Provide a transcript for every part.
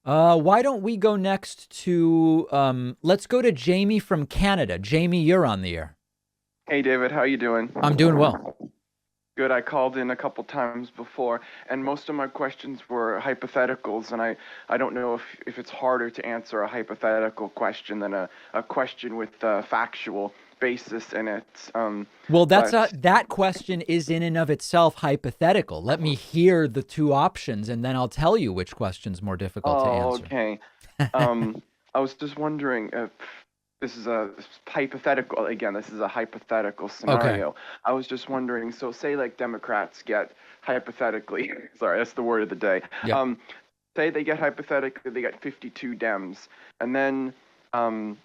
Why don't we go next to, let's go to Jamie from Canada. Jamie, you're on the air. Hey David, how you doing? I'm doing well. Good. I called in a couple times before, and most of my questions were hypotheticals, and I don't know if it's harder to answer a hypothetical question than a question with a factual basis in it. Well, But that question is in and of itself hypothetical. Let me hear the two options, and then I'll tell you which question's more difficult to oh, answer. okay. I was just wondering if this is a hypothetical, again, this is a hypothetical Okay. scenario. I was just wondering, so say like Democrats get hypothetically, sorry, that's the word of the day. Yep. Um, Say they get hypothetically they get 52 Dems, and um,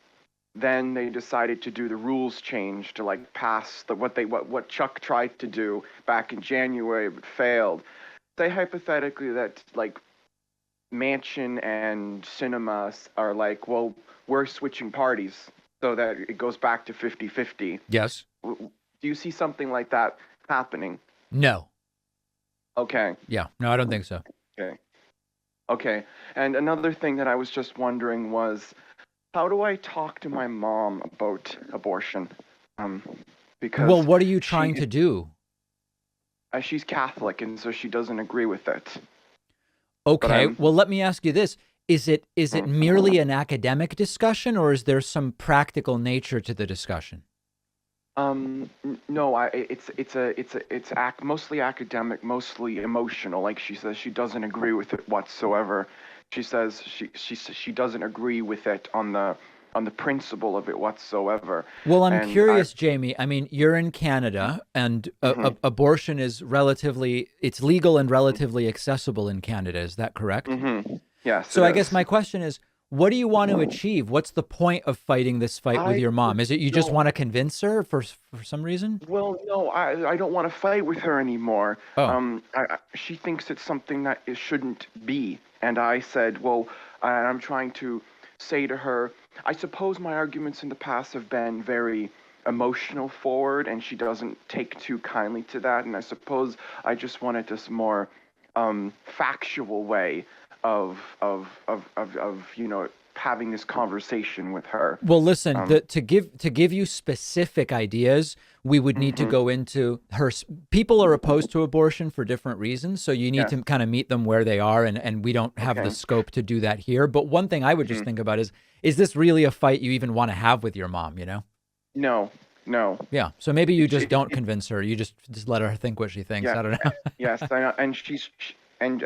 then they decided to do the rules change to like pass what Chuck tried to do back in January but failed. Say hypothetically that like Mansion and Cinemas are like, well, we're switching parties so that it goes back to 50-50. Yes. Do you see something like that happening? No. Okay. Yeah. No, I don't think so. Okay. Okay. And another thing that I was just wondering was, how do I talk to my mom about abortion? Um, Well, because what are you trying she to do? she's Catholic and so she doesn't agree with it. But Okay. I'm Well, let me ask you this. Is it merely an academic discussion, or is there some practical nature to the discussion? no, mostly academic, mostly emotional. Like she says, she doesn't agree with it whatsoever. She says she doesn't agree with it on the principle of it whatsoever. Well, I'm And I, curious, Jamie. I mean, you're in Canada, and hmm abortion is it's legal and relatively accessible in Canada. Is that correct? yes, So it I guess is. my question is, what do you want to achieve? What's the point of fighting this fight with I your mom? Is it you just don't. want to convince her for some reason? Well, no, I don't want to fight with her anymore. Oh, She thinks it's something that it shouldn't be, and I said, well, I'm trying to say to her, I suppose my arguments in the past have been very emotional forward, and she doesn't take too kindly to that, and I suppose I just wanted this more factual way of having this conversation with her. well, listen, Um, to give you specific ideas, we would need to hmm go into people are opposed to abortion for different reasons, so you need Yes. to kind of meet them where they are, and we don't have the Okay. scope to do that here. But one thing I would just hmm think about is this really a fight you even want to have with your mom, you know? No, no. Yeah. So maybe you It's just it, don't it convince her. You just let her think what she thinks. yeah, I don't know. yes, I know. And and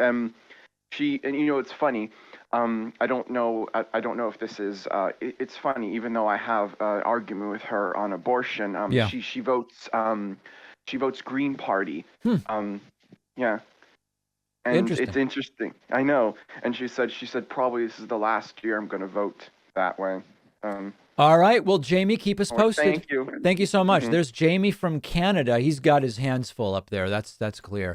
it's funny. I don't know. I don't know if this is. It's funny. Even though I have an argument with her on abortion, Yeah. she votes Green Party. Hmm. Um, yeah, and it's Interesting. interesting. I know. And she said probably this is the last year I'm going to vote that way. Um, All right. Well, Jamie, keep us all right, posted. thank you. Thank you so much. hmm There's Jamie from Canada. He's got his hands full up there. That's clear.